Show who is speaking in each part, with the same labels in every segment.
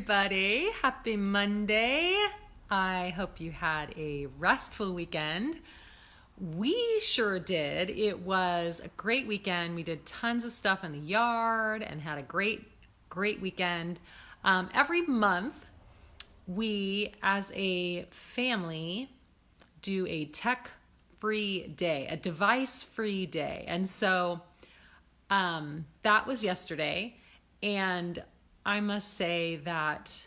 Speaker 1: Everybody, happy Monday. I hope you had a restful weekend. We sure did. It was a great weekend. We did tons of stuff in the yard and had a great weekend. Every month, we as a family do a tech-free day, a device-free day. And so that was yesterday. And I must say that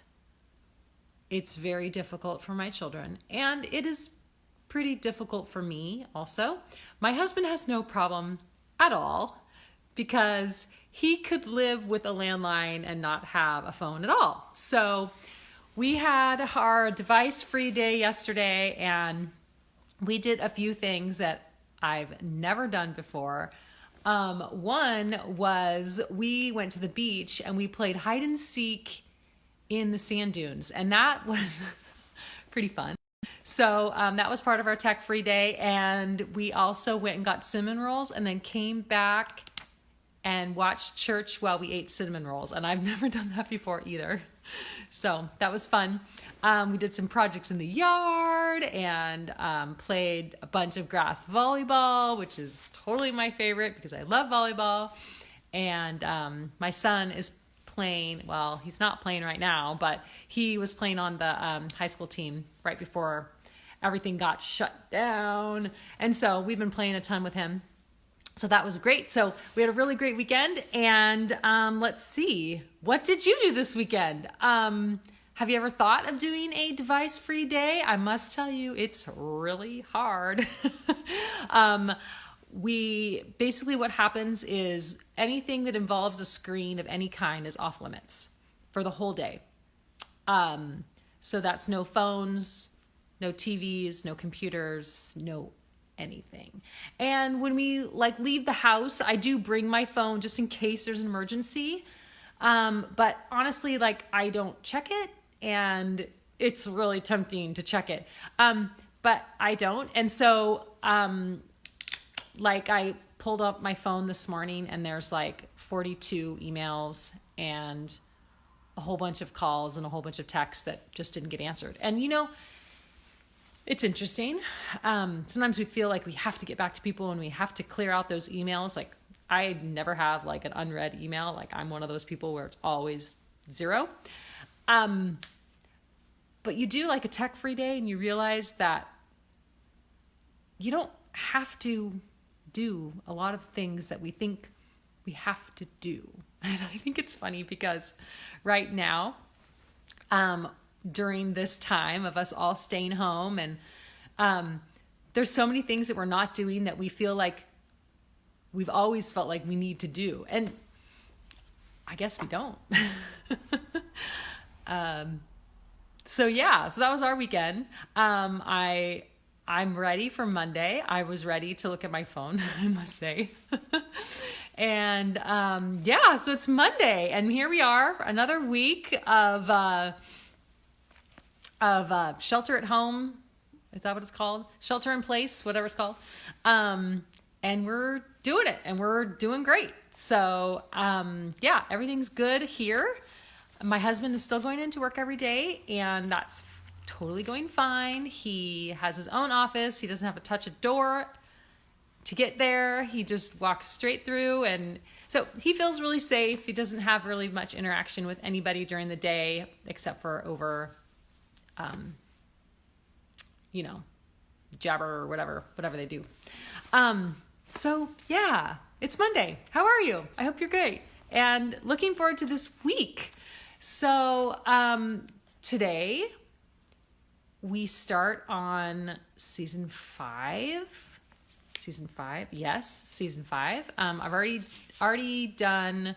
Speaker 1: it's very difficult for my children, and it is pretty difficult for me also. My husband has no problem at all because he could live with a landline and not have a phone at all. So we had our device-free day yesterday, and we did a few things that I've never done before. One was we went to the beach and we played hide and seek in the sand dunes, and that was pretty fun. So that was part of our tech-free day, and we also went and got cinnamon rolls and then came back and watched church while we ate cinnamon rolls, and I've never done that before either. So that was fun. We did some projects in the yard and played a bunch of grass volleyball, which is totally my favorite because I love volleyball. And my son is playing, well, he's not playing right now, but he was playing on the high school team right before everything got shut down. And so we've been playing a ton with him. So that was great. So we had a really great weekend. And let's see, what did you do this weekend? Have you ever thought of doing a device-free day? I must tell you, it's really hard. Basically what happens is anything that involves a screen of any kind is off limits for the whole day. So that's no phones, no TVs, no computers, no anything. And when we leave the house, I do bring my phone just in case there's an emergency. But honestly, I don't check it, and it's really tempting to check it. But I don't. And so, I pulled up my phone this morning and there's 42 emails and a whole bunch of calls and a whole bunch of texts that just didn't get answered. And it's interesting. Sometimes we feel like we have to get back to people and we have to clear out those emails. I never have an unread email. I'm one of those people where it's always 0. But you do a tech-free day and you realize that you don't have to do a lot of things that we think we have to do. And I think it's funny because right now, during this time of us all staying home, and there's so many things that we're not doing that we feel like we've always felt like we need to do. And I guess we don't. So that was our weekend. I'm ready for Monday. I was ready to look at my phone, I must say. And so it's Monday, and here we are, another week of shelter at home. Is that what it's called? Shelter in place, whatever it's called. And we're doing it, and we're doing great. So everything's good here. My husband is still going into work every day, and that's totally going fine. He has his own office. He doesn't have to touch a door to get there. He just walks straight through, and so he feels really safe. He doesn't have really much interaction with anybody during the day except for over jabber or whatever they do. It's Monday. How are you? I hope you're great and looking forward to this week. So today we start on season 5. Yes, season 5. I've already done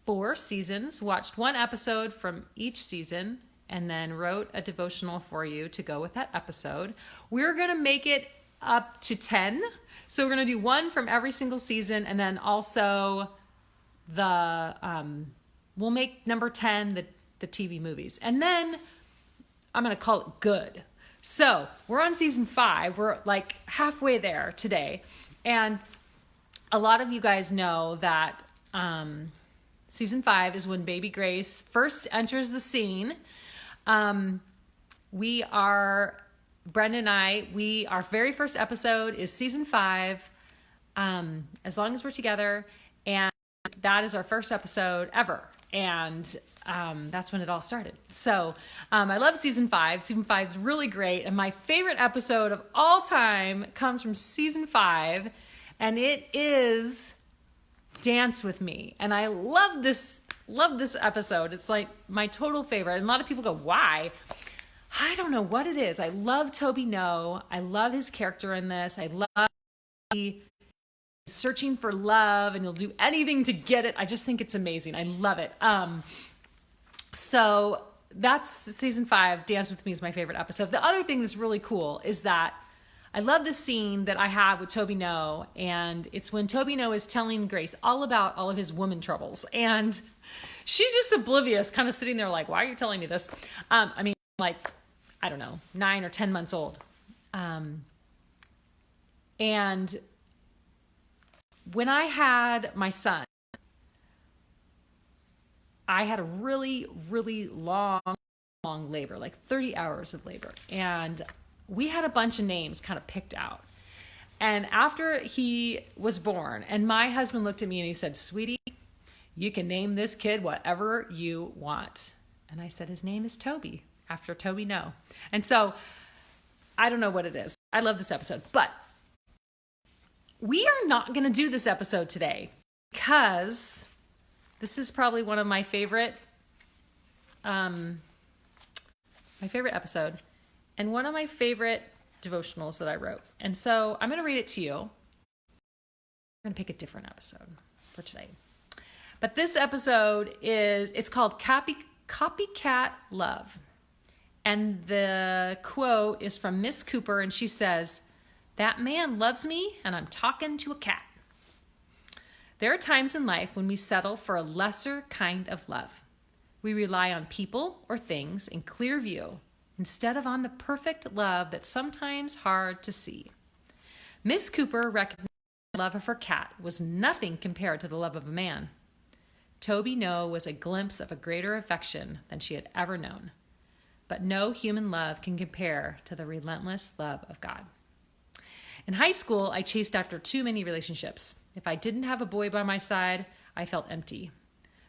Speaker 1: 4 seasons, watched 1 episode from each season, and then wrote a devotional for you to go with that episode. We're going to make it up to 10. So we're going to do 1 from every single season, and then also we'll make number 10 the TV movies. And then I'm going to call it good. So we're on season 5. We're halfway there today. And a lot of you guys know that Season 5 is when baby Grace first enters the scene. Brenda and I, our very first episode is season 5, As Long as We're Together. And that is our first episode ever. And that's when it all started. So I love season 5. Season 5 is really great. And my favorite episode of all time comes from season 5. And it is Dance With Me. And I love this episode. It's like my total favorite. And a lot of people go, why? I don't know what it is. I love Toby No. I love his character in this. I love searching for love and he'll do anything to get it. I just think it's amazing. I love it. So that's season 5. Dance With Me is my favorite episode. The other thing that's really cool is that I love this scene that I have with Toby No, and it's when Toby No is telling Grace all about all of his woman troubles, and she's just oblivious, kind of sitting there like, why are you telling me this? I don't know, 9 or 10 months old. And when I had my son, I had a really, really long labor, like 30 hours of labor. And we had a bunch of names kind of picked out. And after he was born, and my husband looked at me and he said, sweetie, you can name this kid whatever you want. And I said, his name is Toby, after Toby No. And so I don't know what it is. I love this episode, but we are not going to do this episode today because this is probably one of my favorite episode and one of my favorite devotionals that I wrote. And so I'm going to read it to you. I'm going to pick a different episode for today. But this episode it's called Copycat Love. And the quote is from Miss Cooper, and she says, "That man loves me, and I'm talking to a cat." There are times in life when we settle for a lesser kind of love. We rely on people or things in clear view instead of on the perfect love that's sometimes hard to see. Miss Cooper recognized the love of her cat was nothing compared to the love of a man. Toby No was a glimpse of a greater affection than she had ever known. But no human love can compare to the relentless love of God. In high school, I chased after too many relationships. If I didn't have a boy by my side, I felt empty.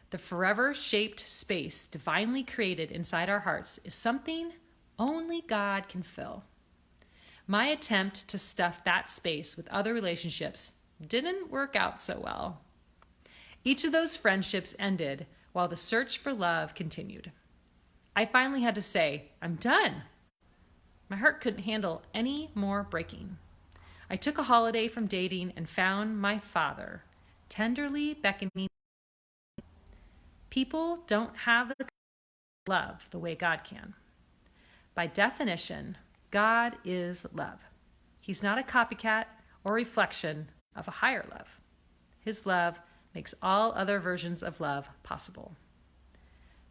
Speaker 1: The forever-shaped space divinely created inside our hearts is something only God can fill. My attempt to stuff that space with other relationships didn't work out so well. Each of those friendships ended while the search for love continued. I finally had to say, I'm done. My heart couldn't handle any more breaking. I took a holiday from dating and found my Father tenderly beckoning. People don't have the love the way God can. By definition, God is love. He's not a copycat or reflection of a higher love. His love makes all other versions of love possible.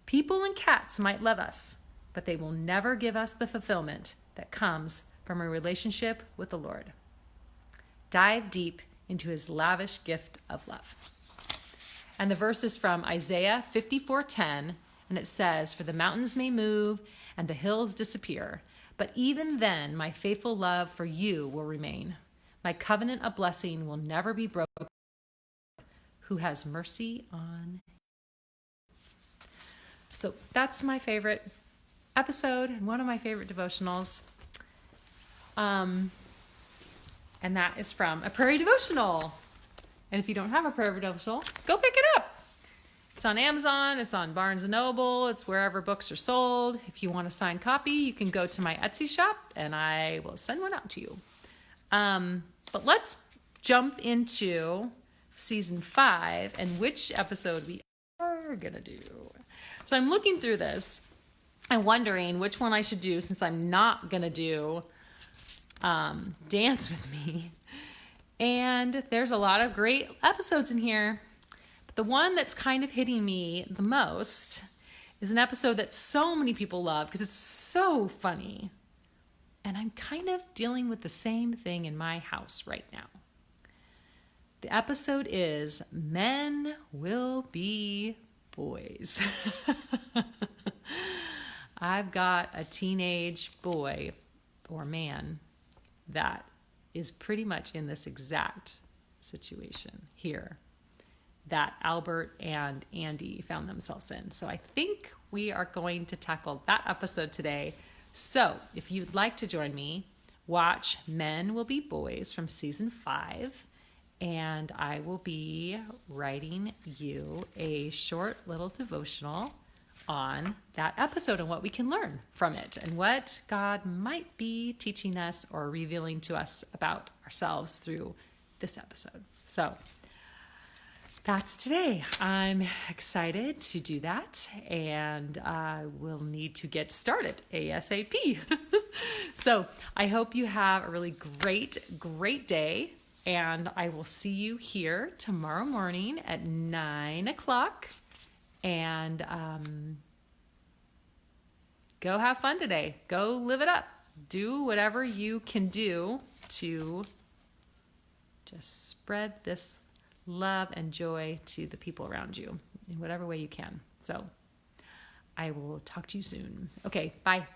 Speaker 1: People and cats might love us, but they will never give us the fulfillment that comes from a relationship with the Lord. Dive deep into his lavish gift of love. And the verse is from Isaiah 54:10, and it says, "For the mountains may move and the hills disappear, but even then my faithful love for you will remain. My covenant of blessing will never be broken. Who has mercy on you." So that's my favorite episode and one of my favorite devotionals. And that is from a Prairie Devotional. And if you don't have a Prairie Devotional, go pick it up. It's on Amazon, it's on Barnes & Noble, it's wherever books are sold. If you want a signed copy, you can go to my Etsy shop and I will send one out to you. But let's jump into season 5 and which episode we are going to do. So I'm looking through this and wondering which one I should do since I'm not going to do Dance With Me. And there's a lot of great episodes in here. But the one that's kind of hitting me the most is an episode that so many people love because it's so funny. And I'm kind of dealing with the same thing in my house right now. The episode is Men Will Be boys. I've got a teenage boy or man that is pretty much in this exact situation here that Albert and Andy found themselves in. So I think we are going to tackle that episode today. So if you'd like to join me, watch Men Will Be Boys from season 5, and I will be writing you a short little devotional on that episode and what we can learn from it and what God might be teaching us or revealing to us about ourselves through this episode. So that's today. I'm excited to do that, and I will need to get started ASAP. So I hope you have a really great day, and I will see you here tomorrow morning at 9 o'clock. And go have fun today. Go live it up. Do whatever you can do to just spread this love and joy to the people around you in whatever way you can. So I will talk to you soon. Okay, bye.